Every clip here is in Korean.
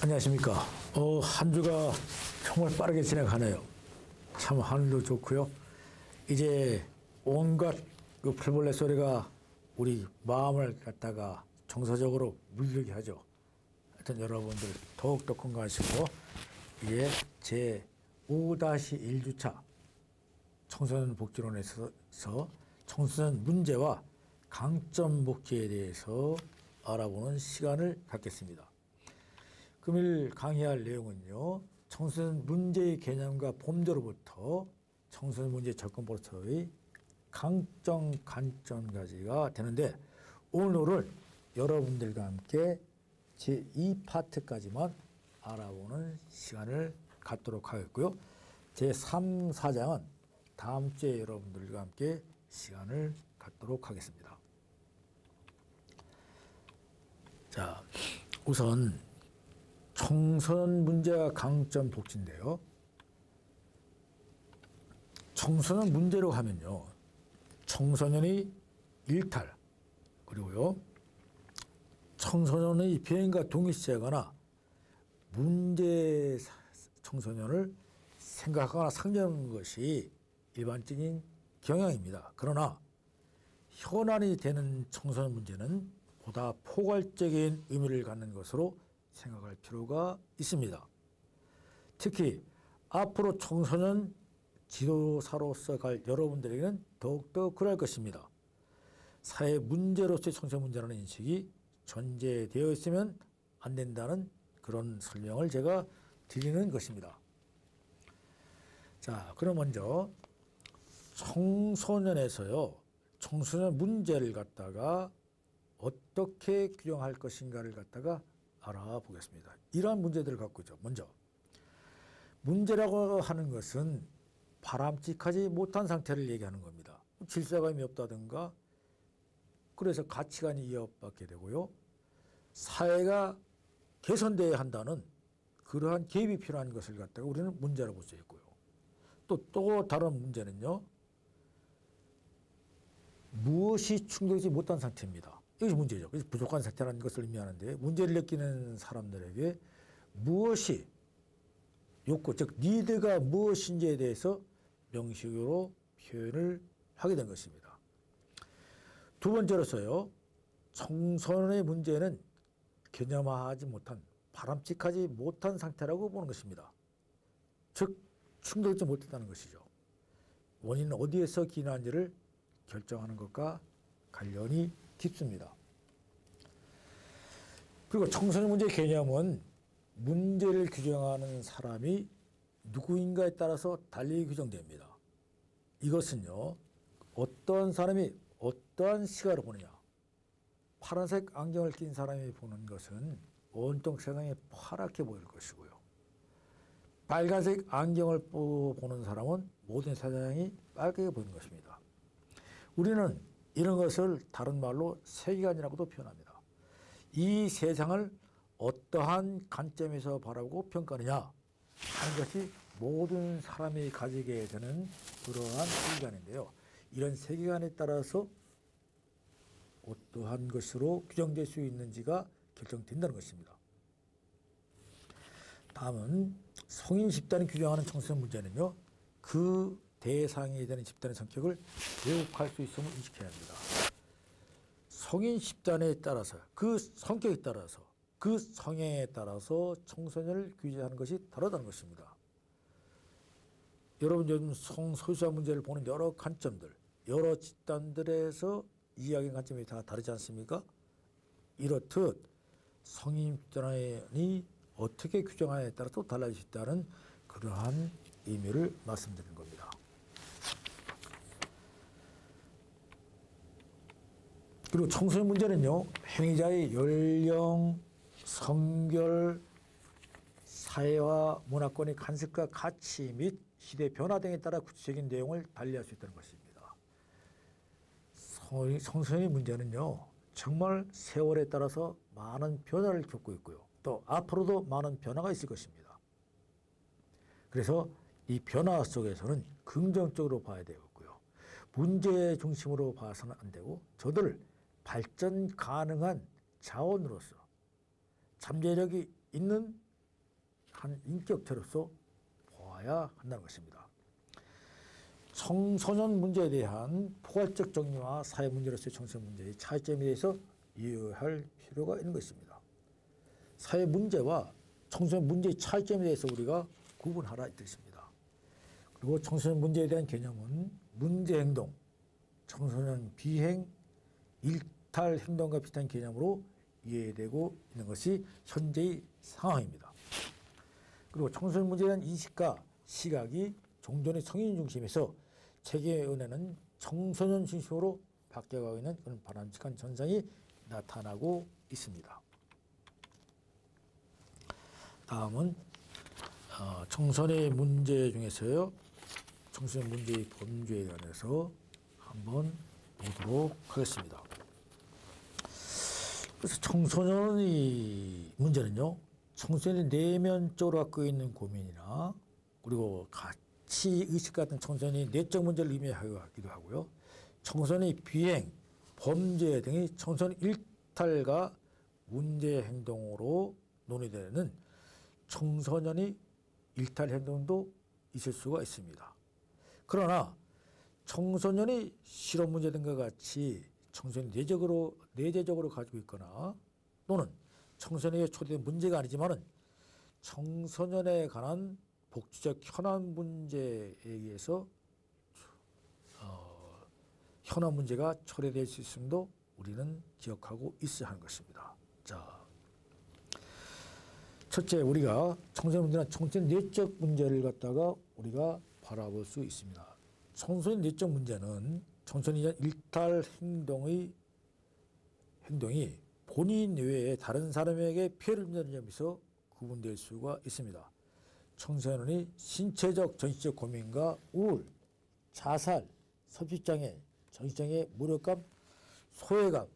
안녕하십니까. 한 주가 정말 빠르게 지나가네요. 참 하늘도 좋고요. 이제 온갖 그 풀벌레 소리가 우리 마음을 갖다가 정서적으로 물들게 하죠. 하여튼 여러분들 더욱더 건강하시고, 이게 제 5-1주차 청소년 복지론에서 청소년 문제와 강점 복지에 대해서 알아보는 시간을 갖겠습니다. 금일 강의할 내용은요, 청소년 문제의 개념과 범죄로부터 청소년 문제 접근부터의 강점, 관점까지가 되는데, 오늘은 여러분들과 함께 제2파트까지만 알아보는 시간을 갖도록 하겠고요. 제3, 4장은 다음 주에 여러분들과 함께 시간을 갖도록 하겠습니다. 자, 우선 청소년 문제와 강점 복지인데요. 청소년 문제로 하면요, 청소년의 일탈, 그리고요, 청소년의 비행과 동일시하거나 문제 청소년을 생각하거나 상정하는 것이 일반적인 경향입니다. 그러나 현안이 되는 청소년 문제는 보다 포괄적인 의미를 갖는 것으로 생각할 필요가 있습니다. 특히 앞으로 청소년 지도사로서 갈 여러분들에게는 더욱더 그럴 것입니다. 사회 문제로서의 청소년 문제라는 인식이 전제되어 있으면 안 된다는 그런 설명을 제가 드리는 것입니다. 자, 그럼 먼저 청소년에서요, 청소년 문제를 갖다가 어떻게 규정할 것인가를 갖다가 알아보겠습니다. 이러한 문제들을 갖고 있죠. 먼저 문제라고 하는 것은 바람직하지 못한 상태를 얘기하는 겁니다. 질서감이 없다든가, 그래서 가치관이 이어받게 되고요, 사회가 개선되어야 한다는 그러한 개입이 필요한 것을 갖다가 우리는 문제라고 볼 수 있고요. 또 다른 문제는요, 무엇이 충족되지 못한 상태입니다. 이것이 문제죠. 그래서 부족한 상태라는 것을 의미하는데, 문제를 느끼는 사람들에게 무엇이 욕구, 즉 니드가 무엇인지에 대해서 명식으로 표현을 하게 된 것입니다. 두 번째로서요, 청소년의 문제는 개념화하지 못한, 바람직하지 못한 상태라고 보는 것입니다. 즉 충족되지 못했다는 것이죠. 원인은 어디에서 기인한지를 결정하는 것과 관련이 깊습니다. 그리고 청소년 문제 개념은 문제를 규정하는 사람이 누구인가에 따라서 달리 규정됩니다. 이것은요, 어떤 사람이 어떠한 시각으로 보느냐, 파란색 안경을 낀 사람이 보는 것은 온통 세상이 파랗게 보일 것이고요, 빨간색 안경을 보는 사람은 모든 세상이 빨갛게 보이는 것입니다. 우리는 이런 것을 다른 말로 세계관이라고도 표현합니다. 이 세상을 어떠한 관점에서 바라보고 평가하느냐 하는 것이 모든 사람이 가지게 되는 그러한 세계관인데요. 이런 세계관에 따라서 어떠한 것으로 규정될 수 있는지가 결정된다는 것입니다. 다음은 성인 집단이 규정하는 청소년 문제는요, 그 대상이 되는 집단의 성격을 왜곡할 수 있음을 인식해야 합니다. 성인 집단에 따라서, 그 성격에 따라서, 그 성향에 따라서 청소년을 규제하는 것이 다르다는 것입니다. 여러분, 요즘 성소수자 문제를 보는 여러 관점들, 여러 집단들에서 이야기하는 관점이 다 다르지 않습니까? 이렇듯 성인 집단이 어떻게 규정하느냐에 따라 또 달라질 수 있다는 그러한 의미를 말씀드리는 겁니다. 그리고 청소년 문제는요, 행위자의 연령, 성별, 사회와 문화권의 간섭과 가치 및 시대 변화 등에 따라 구체적인 내용을 달리할 수 있다는 것입니다. 청소년의 문제는요, 정말 세월에 따라서 많은 변화를 겪고 있고요, 또 앞으로도 많은 변화가 있을 것입니다. 그래서 이 변화 속에서는 긍정적으로 봐야 되겠고요, 문제 중심으로 봐서는 안 되고, 저들을 발전 가능한 자원으로서 잠재력이 있는 한 인격체로서 보아야 한다는 것입니다. 청소년 문제에 대한 포괄적 정의와 사회 문제로서의 청소년 문제의 차이점에 대해서 이해할 필요가 있는 것입니다. 사회 문제와 청소년 문제의 차이점에 대해서 우리가 구분하라 이 뜻입니다. 그리고 청소년 문제에 대한 개념은 문제 행동, 청소년 비행, 일탈 행동과 비슷한 개념으로 이해되고 있는 것이 현재의 상황입니다. 그리고 청소년 문제에 대한 인식과 시각이 종전의 성인 중심에서 최근의 은혜는 청소년 중심으로 바뀌어가고 있는 그런 바람직한 현상이 나타나고 있습니다. 다음은 청소년의 문제 중에서요. 청소년 문제의 범죄에 관해서 한번 보도록 하겠습니다. 그래서 청소년의 문제는요. 청소년이 내면적으로 갖고 있는 고민이나 그리고 가치의식 같은 청소년의 내적 문제를 의미하기도 하고요. 청소년의 비행, 범죄 등의 청소년 일탈과 문제 행동으로 논의되는 청소년의 일탈 행동도 있을 수가 있습니다. 그러나 청소년이 실업 문제 등과 같이 청소년이 내재적으로 가지고 있거나 또는 청소년에게 초래된 문제가 아니지만은 청소년에 관한 복지적 현안 문제에 의해서 현안 문제가 초래될 수 있음도 우리는 기억하고 있어야 하는 것입니다. 자, 첫째, 우리가 청소년 문제나 청소년 내적 문제를 갖다가 우리가 바라볼 수 있습니다. 청소년 내적 문제는 청소년이 일탈 행동이 본인 외에 다른 사람에게 피해를 준다는 점에서 구분될 수가 있습니다. 청소년이 신체적, 정신적 고민과 우울, 자살, 섭식장애, 정신장애, 무력감, 소외감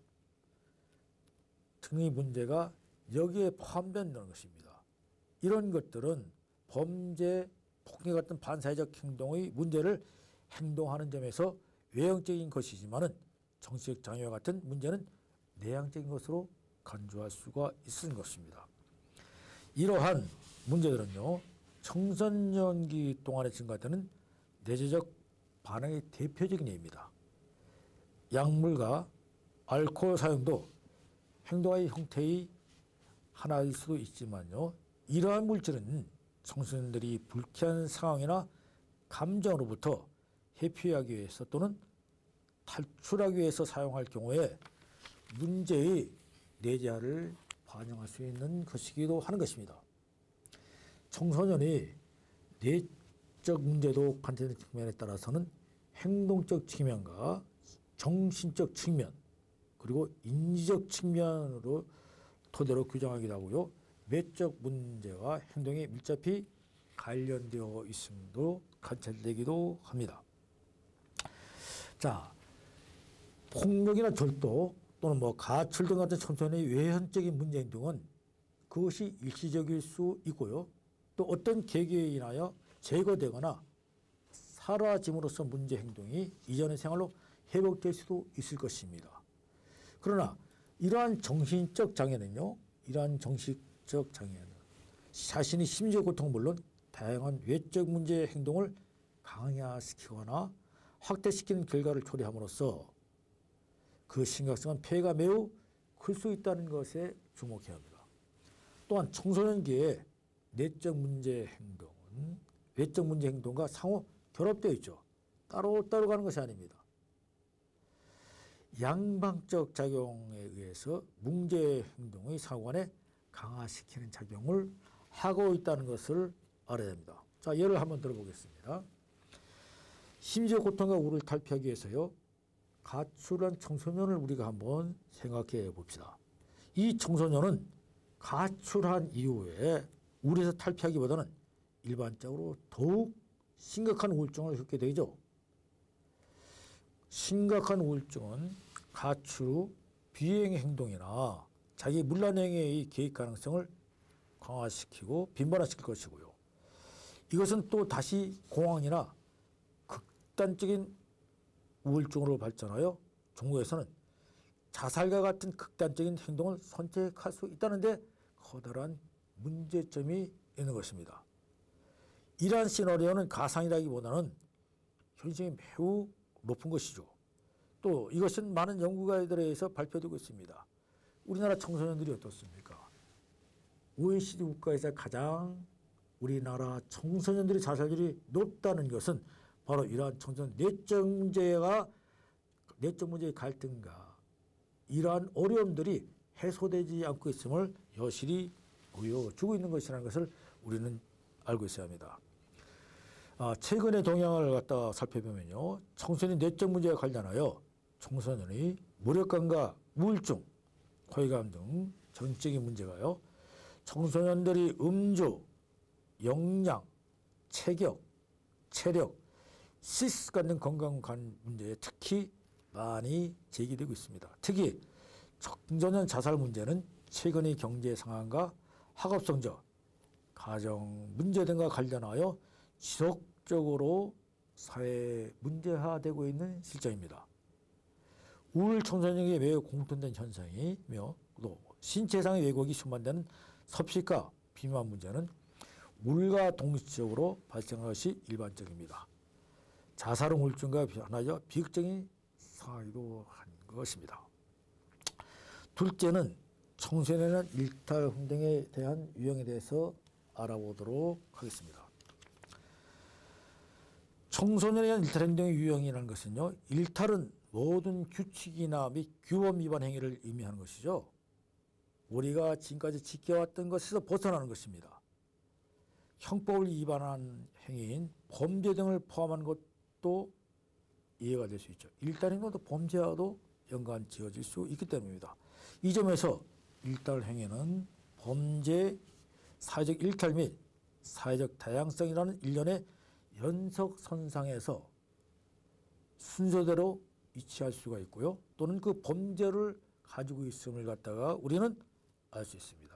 등의 문제가 여기에 포함된다는 것입니다. 이런 것들은 범죄, 폭력 같은 반사회적 행동의 문제를 행동하는 점에서 외형적인 것이지만은 정신적 장애와 같은 문제는 내향적인 것으로 간주할 수가 있는 것입니다. 이러한 문제들은요, 청소년기 동안에 증가되는 내재적 반응의 대표적인 예입니다. 약물과 알코올 사용도 행동의 형태의 하나일 수도 있지만요, 이러한 물질은 청소년들이 불쾌한 상황이나 감정으로부터 회피하기 위해서 또는 탈출하기 위해서 사용할 경우에 문제의 내재를 반영할 수 있는 것이기도 하는 것입니다. 청소년이 내적 문제도 관찰되는 측면에 따라서는 행동적 측면과 정신적 측면 그리고 인지적 측면으로 토대로 규정하기도 하고요. 외적 문제와 행동이 밀접히 관련되어 있음도 관찰되기도 합니다. 자, 폭력이나 절도 또는 가출 등 같은 청소년의 외현적인 문제 행동은 그것이 일시적일 수 있고요. 또 어떤 계기에 인하여 제거되거나 사라짐으로써 문제 행동이 이전의 생활로 회복될 수도 있을 것입니다. 그러나 이러한 정신적 장애는 자신의 심리적 고통은 물론 다양한 외적 문제 행동을 강화시키거나 확대시키는 결과를 초래함으로써 그 심각성은 폐해가 매우 클 수 있다는 것에 주목해야 합니다. 또한 청소년기에 내적 문제 행동은 외적 문제 행동과 상호 결합되어 있죠. 따로따로 가는 것이 아닙니다. 양방적 작용에 의해서 문제 행동의 상호간에 강화시키는 작용을 하고 있다는 것을 알아야 합니다. 자, 예를 한번 들어보겠습니다. 심지어 고통과 우울을 탈피하기 위해서요, 가출한 청소년을 우리가 한번 생각해 봅시다. 이 청소년은 가출한 이후에 우울에서 탈피하기보다는 일반적으로 더욱 심각한 우울증을 겪게 되죠. 심각한 우울증은 가출 후 비행 행동이나 자기 문란행위의 계획 가능성을 강화시키고 빈번화시킬 것이고요. 이것은 또 다시 공황이나 극단적인 우울증으로 발전하여 종국에서는 자살과 같은 극단적인 행동을 선택할 수 있다는데 커다란 문제점이 있는 것입니다. 이러한 시나리오는 가상이라기보다는 현실이 매우 높은 것이죠. 또 이것은 많은 연구가들에 의해서 발표되고 있습니다. 우리나라 청소년들이 어떻습니까? OECD 국가에서 가장 우리나라 청소년들의 자살률이 높다는 것은 바로 이러한 청소년 내적 문제의 갈등과 이러한 어려움들이 해소되지 않고 있음을 여실히 보여주고 있는 것이라는 것을 우리는 알고 있어야 합니다. 최근의 동향을 갖다 살펴보면요. 청소년 내적 문제와 관련하여 청소년의 무력감과 우울증, 회의감 등 정적인 문제가요. 청소년들이 음주, 영양, 체격, 체력, 스트레스 같은 건강 문제에 특히 많이 제기되고 있습니다. 특히 청소년 자살 문제는 최근의 경제 상황과 학업 성적, 가정 문제 등과 관련하여 지속적으로 사회 문제화되고 있는 실정입니다. 우울 청소년에게 매우 공통된 현상이며 또 신체상의 왜곡이 심화되는 섭식과 비만 문제는 우울과 동시적으로 발생하는 것이 일반적입니다. 자살은 우울증과 비슷하여 비극적인 상황이기도 한 것입니다. 둘째는 청소년의 일탈 행동에 대한 유형에 대해서 알아보도록 하겠습니다. 청소년에 대한 일탈 행동의 유형이라는 것은요. 일탈은 모든 규칙이나 및 규범 위반 행위를 의미하는 것이죠. 우리가 지금까지 지켜왔던 것에서 벗어나는 것입니다. 형법을 위반한 행위인 범죄 등을 포함한 것도 이해가 될 수 있죠. 일탈 행동도 범죄와도 연관 지어질 수 있기 때문입니다. 이 점에서 일탈 행위는 범죄, 사회적 일탈 및 사회적 다양성이라는 일련의 연속선상에서 순서대로 위치할 수가 있고요. 또는 그 범죄를 가지고 있음을 갖다가 우리는 알 수 있습니다.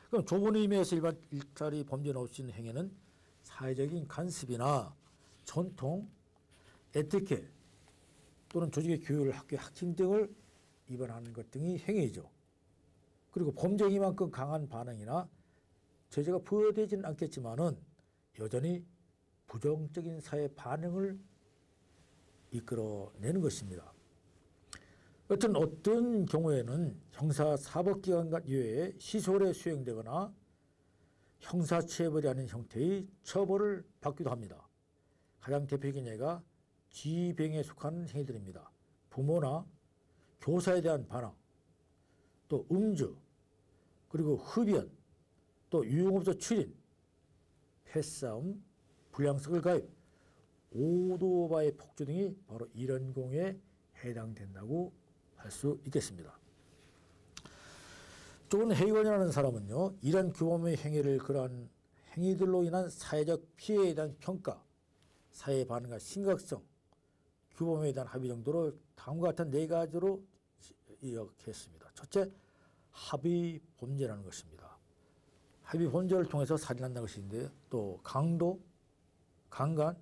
그럼 좁은 의미에서 일반 일탈이 범죄 넣을 수 있는 행위는 사회적인 간섭이나 전통, 에티켓 또는 조직의 규율, 학교 학칙 등을 위반하는 것 등이 행위죠. 그리고 범죄 행위만큼 강한 반응이나 제재가 부여되지는 않겠지만은 여전히 부정적인 사회 반응을 이끌어내는 것입니다. 여튼 어떤 경우에는 형사사법기관 이외에 시설에 수행되거나 형사처벌이 아닌 형태의 처벌을 받기도 합니다. 가장 대표적인 예가 지휘병에 속하는 행위들입니다. 부모나 교사에 대한 반항, 또 음주, 그리고 흡연, 또 유흥업소 출인, 패싸움, 불량석을 가입, 오토바이 폭주 등이 바로 이런 경우에 해당된다고 할 수 있겠습니다. 존 헤이건이라는 사람은요. 이런 규범의 행위를 그러한 행위들로 인한 사회적 피해에 대한 평가, 사회 반응과 심각성, 규범에 대한 합의 정도로 다음과 같은 네 가지로 이야기했습니다. 첫째, 합의 범죄라는 것입니다. 합의 범죄를 통해서 살인한다는 것인데 또 강도, 강간,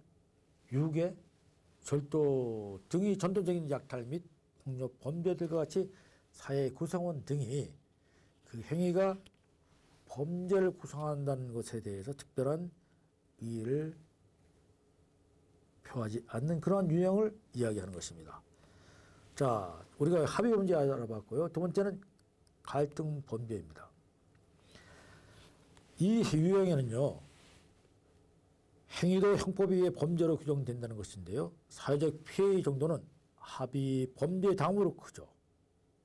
유괴, 절도 등이 전통적인 약탈 및 폭력 범죄들과 같이 사회 구성원 등이 그 행위가 범죄를 구성한다는 것에 대해서 특별한 이의를 표하지 않는 그러한 유형을 이야기하는 것입니다. 자, 우리가 합의 범죄 알아봤고요. 두 번째는 갈등 범죄입니다. 이 유형에는요. 행위도 형법에 의해 범죄로 규정된다는 것인데요. 사회적 피해의 정도는 합의 범죄의 다음으로 크죠.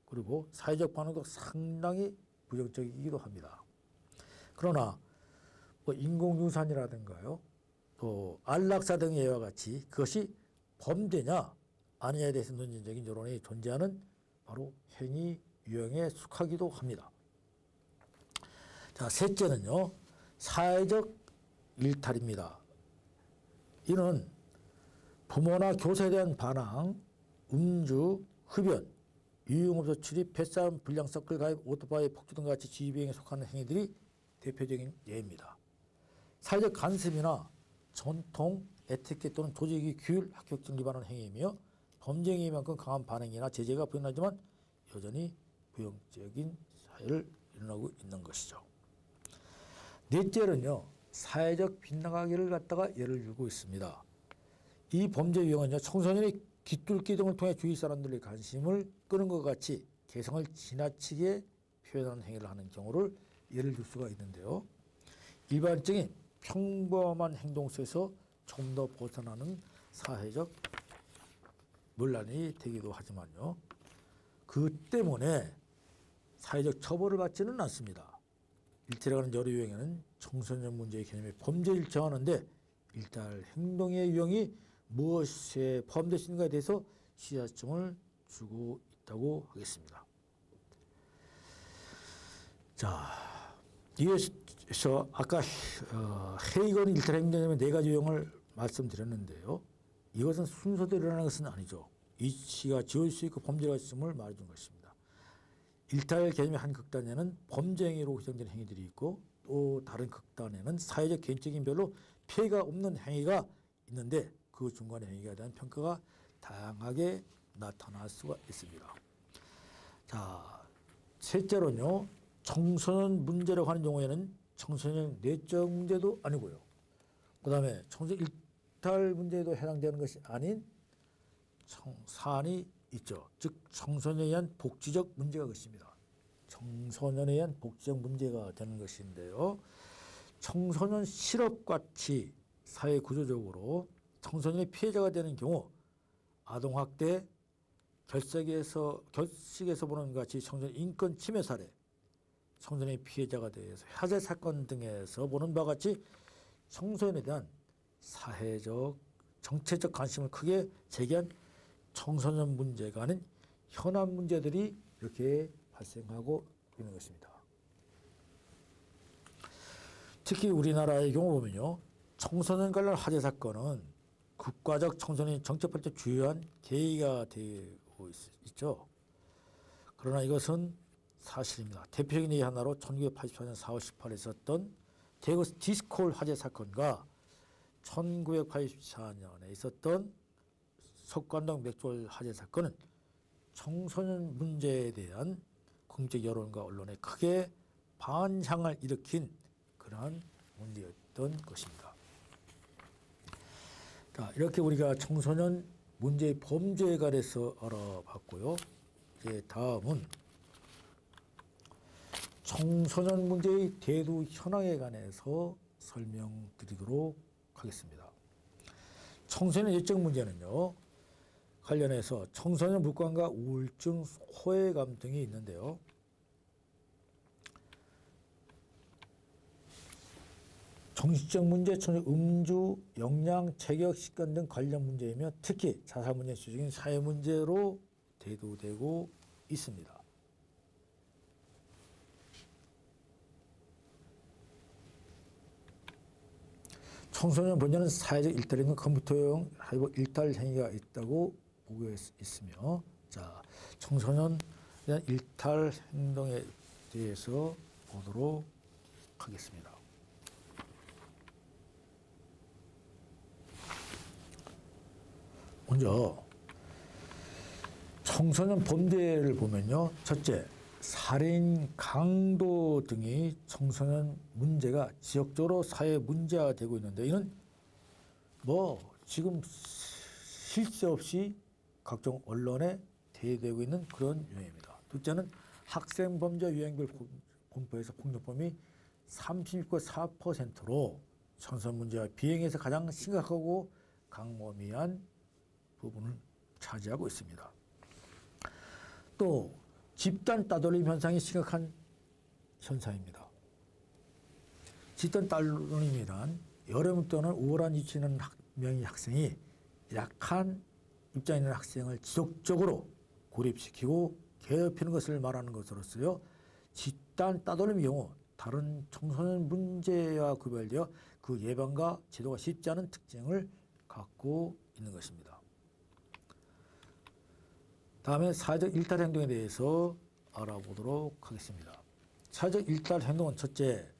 그리고 사회적 반응도 상당히 부정적이기도 합니다. 그러나 뭐 인공유산이라든가요. 또 안락사 등의 예와 같이 그것이 범죄냐 아니냐에 대해서 논쟁적인 여론이 존재하는 바로 행위 유형에 속하기도 합니다. 자, 셋째는요. 사회적 일탈입니다. 이는 부모나 교사에 대한 반항, 음주, 흡연, 유흥업소 출입, 패싸움, 불량서클 가입, 오토바이 폭주 등과 같이 지휘비행에 속하는 행위들이 대표적인 예입니다. 사회적 간섭이나 전통, 에티켓 또는 조직의 규율, 합격증 위반하는 행위이며 범죄 행위만큼 강한 반응이나 제재가 부여하지만 여전히 부정적인 사회를 일어나고 있는 것이죠. 넷째는요, 사회적 빗나가기를 갖다가 예를 들고 있습니다. 이 범죄 유형은요, 청소년이 깃뚫기 등을 통해 주위 사람들의 관심을 끄는 것 같이 개성을 지나치게 표현하는 행위를 하는 경우를 예를 들 수가 있는데요. 일반적인 평범한 행동 속에서 좀 더 벗어나는 사회적 논란이 되기도 하지만요. 그 때문에 사회적 처벌을 받지는 않습니다. 일탈하는 여러 유형에는 청소년 문제의 개념이 범죄를 정하는데 일탈 행동의 유형이 무엇에 포함될 수 있는가에 대해서 시사점을 주고 있다고 하겠습니다. 자, 이에서 아까 해이건 일탈 행동의 네 가지 유형을 말씀드렸는데요. 이것은 순서대로 일어나는 것은 아니죠. 이치가 지을 수 있고 범죄가 있음을 말해준 것입니다. 일탈 개념의 한 극단에는 범죄 행위로 구성된 행위들이 있고 또 다른 극단에는 사회적 개인적인 별로 피해가 없는 행위가 있는데 그 중간의 행위에 대한 평가가 다양하게 나타날 수가 있습니다. 자, 셋째로는요. 청소년 문제라고 하는 경우에는 청소년 내적 문제도 아니고요. 그 다음에 청소년 일탈 문제에도 해당되는 것이 아닌 사안이 있죠. 즉 청소년에 의한 복지적 문제가 것입니다. 청소년에 의한 복지적 문제가 되는 것인데요. 청소년 실업같이 사회 구조적으로 청소년이 피해자가 되는 경우 아동학대, 결식에서 보는 것 같이 청소년 인권 침해 사례, 청소년의 피해자가 되어서 화재 사건 등에서 보는 바와 같이 청소년에 대한 사회적, 정체적 관심을 크게 제기한 청소년 문제가 아닌 현안 문제들이 이렇게 발생하고 있는 것입니다. 특히 우리나라의 경우 보면요. 청소년 관련 화재 사건은 국가적 청소년 정책 발전 주요한 계기가 되고 있죠. 그러나 이것은 사실입니다. 대표적인 예의 하나로 1984년 4월 18일에 있었던 대구 디스콜 화재 사건과 1984년에 있었던 석관동 맥주홀 화재 사건은 청소년 문제에 대한 국제 여론과 언론에 크게 반향을 일으킨 그러한 문제였던 것입니다. 자, 이렇게 우리가 청소년 문제의 범죄에 관해서 알아봤고요. 이제 다음은 청소년 문제의 대두 현황에 관해서 설명드리도록 하겠습니다. 청소년 예적 문제는요. 관련해서 청소년 물감과 우울증, 호해감 등이 있는데요. 정신적 문제, 음주, 영양, 체격, 식단 등 관련 문제이며 특히 자살 문제 수적인 사회 문제로 대두되고 있습니다. 청소년 범죄는 사회적 일탈행위, 컴퓨터용 일탈 행위가 있다고 보고 있으며, 자, 청소년에 대한 일탈 행동에 대해서 보도록 하겠습니다. 먼저 청소년 범죄를 보면요. 첫째, 살인, 강도 등이 청소년 문제가 지역적으로 사회 문제가 되고 있는데 이는 지금 쉴 새 없이 각종 언론에 대두되고 있는 그런 유형입니다. 둘째는 학생 범죄 유형별 분포에서 폭력범위 36.4%로 청소년 문제와 비행에서 가장 심각하고 광범위한 부분을 차지하고 있습니다. 또 집단 따돌림 현상이 심각한 현상입니다. 집단 따돌림이란 여름 또는 우울한 위치에 있는 명의 학생이 약한 입장에 있는 학생을 지속적으로 고립시키고 괴롭히는 것을 말하는 것으로서요. 집단 따돌림의 경우 다른 청소년 문제와 구별되어 그 예방과 제도가 쉽지 않은 특징을 갖고 있는 것입니다. 다음에 사회적 일탈 행동에 대해서 알아보도록 하겠습니다. 사회적 일탈 행동은 첫째,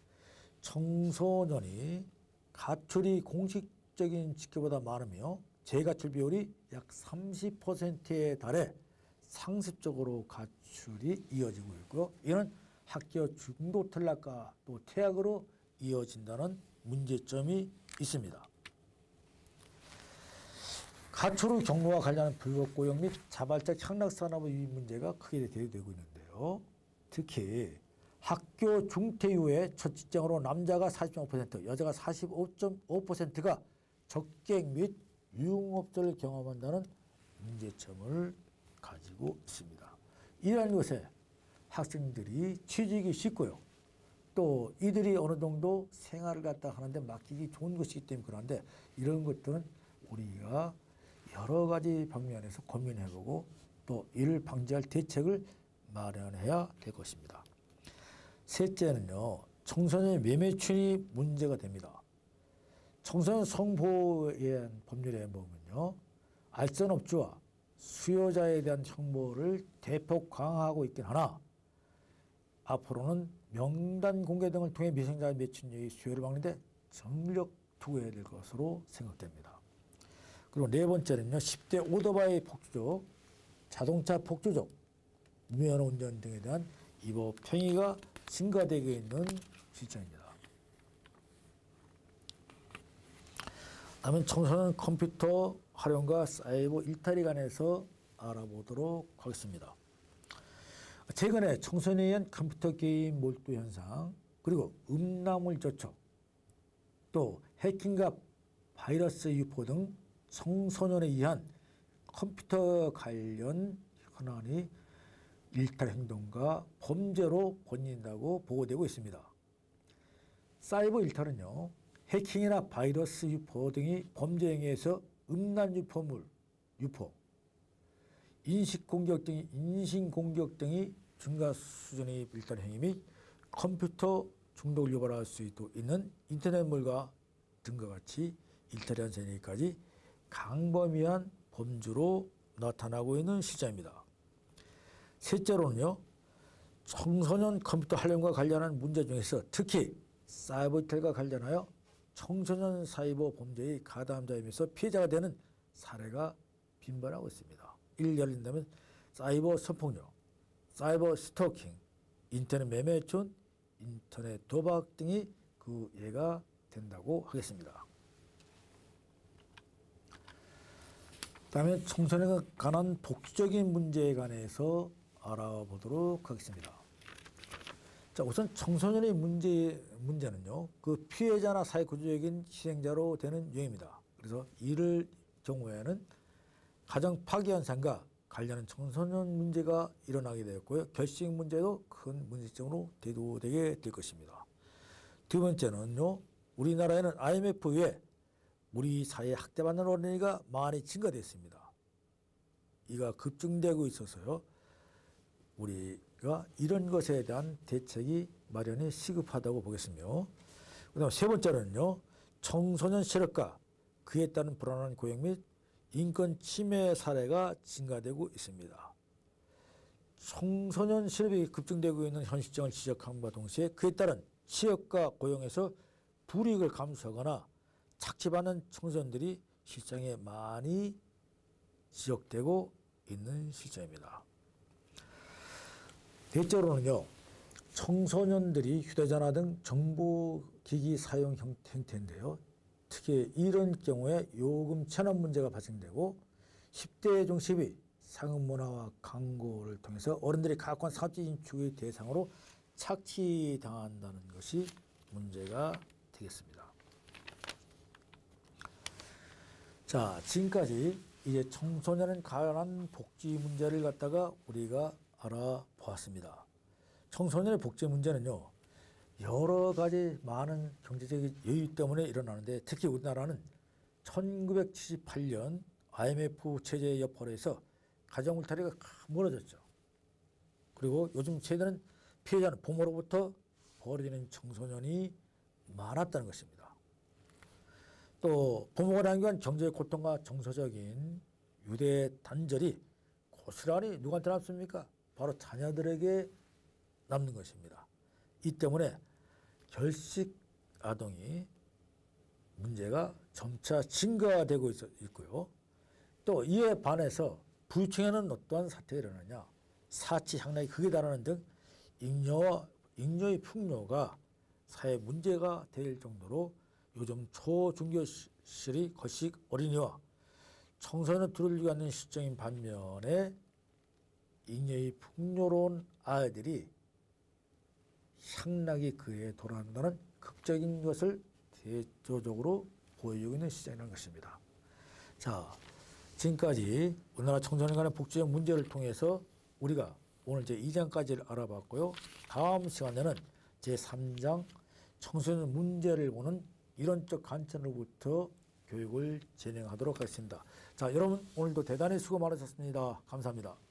청소년이 가출이 공식적인 지표보다 많으며 재가출 비율이 약 30%에 달해 상습적으로 가출이 이어지고 있고요. 이는 학교 중도 탈락과 또 퇴학으로 이어진다는 문제점이 있습니다. 가초류 경로와 관련한 불법고용 및 자발적 향락산업의 유입 문제가 크게 대두되고 있는데요. 특히 학교 중퇴 이후에 첫 직장으로 남자가 40.5%, 여자가 45.5%가 적객 및 유흥업소를 경험한다는 문제점을 가지고 있습니다. 이러한 것에 학생들이 취직이 쉽고요. 또 이들이 어느 정도 생활을 갖다 하는데 맡기기 좋은 것이기 때문에 그런데 이런 것들은 우리가 여러 가지 방면에서 고민해보고 또 이를 방지할 대책을 마련해야 될 것입니다. 셋째는요, 청소년 매매춘이 문제가 됩니다. 청소년 성보호에 대한 법률에 보면요, 알선업주와 수요자에 대한 형벌을 대폭 강화하고 있긴 하나 앞으로는 명단 공개 등을 통해 미성년자 매춘의 수요를 막는데 전력 투구해야 될 것으로 생각됩니다. 그리고 네 번째는요, 10대 오토바이 폭주족, 자동차 폭주족, 무면허 운전 등에 대한 위법 행위가 증가되고 있는 실정입니다. 다음은 청소년 컴퓨터 활용과 사이버 일탈에 관해서 알아보도록 하겠습니다. 최근에 청소년에 의한 컴퓨터 게임 몰두 현상, 그리고 음란물 접촉, 또 해킹과 바이러스 유포 등 청소년에 의한 컴퓨터 관련 현안이 일탈 행동과 범죄로 번진다고 보고되고 있습니다. 사이버 일탈은요, 해킹이나 바이러스 유포 등이 범죄 행위에서 음란 유포물 유포, 인신공격 등이 증가 수준의 일탈 행위 및 컴퓨터 중독을 유발할 수 있는 인터넷물과 등과 같이 일탈 현상까지 강범위한 범주로 나타나고 있는 시점입니다. 셋째로는요, 청소년 컴퓨터 활용과 관련한 문제 중에서 특히 사이버 일탈과 관련하여 청소년 사이버 범죄의 가담자이면서 피해자가 되는 사례가 빈번하고 있습니다. 예를 든다면 사이버 성폭력, 사이버 스토킹, 인터넷 매매춘, 인터넷 도박 등이 그 예가 된다고 하겠습니다. 다음에 청소년에 관한 복지적인 문제에 관해서 알아보도록 하겠습니다. 자, 우선 청소년의 문제는요, 그 피해자나 사회 구조적인 희생자로 되는 유형입니다. 그래서 이를 경우에는 가정 파괴 현상과 관련한 청소년 문제가 일어나게 되었고요. 결식 문제도 큰 문제점으로 대두되게 될 것입니다. 두 번째는요, 우리나라에는 IMF 이후에 우리 사회에 학대받는 어린이가 많이 증가됐습니다. 이가 급증되고 있어서요, 우리가 이런 것에 대한 대책이 마련이 시급하다고 보겠으며, 그다음 세 번째는요, 청소년 실업과 그에 따른 불안한 고용 및 인권 침해 사례가 증가되고 있습니다. 청소년 실업이 급증되고 있는 현 시점을 지적함과 동시에 그에 따른 취업과 고용에서 불이익을 감수하거나 착취받는 청소년들이 실상에 많이 지적되고 있는 실정입니다. 대체로는요, 청소년들이 휴대전화 등 정보기기 사용 행태인데요. 특히 이런 경우에 요금 체납 문제가 발생되고 10대 중심이 상업문화와 광고를 통해서 어른들이 각관 사업지 인축의 대상으로 착취당한다는 것이 문제가 되겠습니다. 자, 지금까지 이제 청소년에 관한 복지 문제를 갖다가 우리가 알아보았습니다. 청소년의 복지 문제는요, 여러 가지 많은 경제적인 여유 때문에 일어나는데 특히 우리나라는 1978년 IMF 체제의 여파로 해서 가정 울타리가 무너졌죠. 그리고 요즘 세대는 피해자는 부모로부터 버려지는 청소년이 많았다는 것입니다. 또 부모가 남긴 경제의 고통과 정서적인 유대 단절이 고스란히 누구한테 남습니까? 바로 자녀들에게 남는 것입니다. 이 때문에 결식 아동이 문제가 점차 증가되고 있고요. 또 이에 반해서 부유층에는 어떠한 사태가 일어나냐, 사치 향락이 극에 달하는 등 잉여의 풍요가 사회 문제가 될 정도로 요즘 초중교실이 거식 어린이와 청소년을 두들리고 하는 실정인 반면에 잉여의 풍요로운 아이들이 향락이 그에 돌아간다는 극적인 것을 대조적으로 보여주고 있는 시장이라는 것입니다. 자, 지금까지 우리나라 청소년 간의 복지적 문제를 통해서 우리가 오늘 제2장까지를 알아봤고요. 다음 시간에는 제3장 청소년 문제를 보는 이론적 관점으로부터 교육을 진행하도록 하겠습니다. 자, 여러분 오늘도 대단히 수고 많으셨습니다. 감사합니다.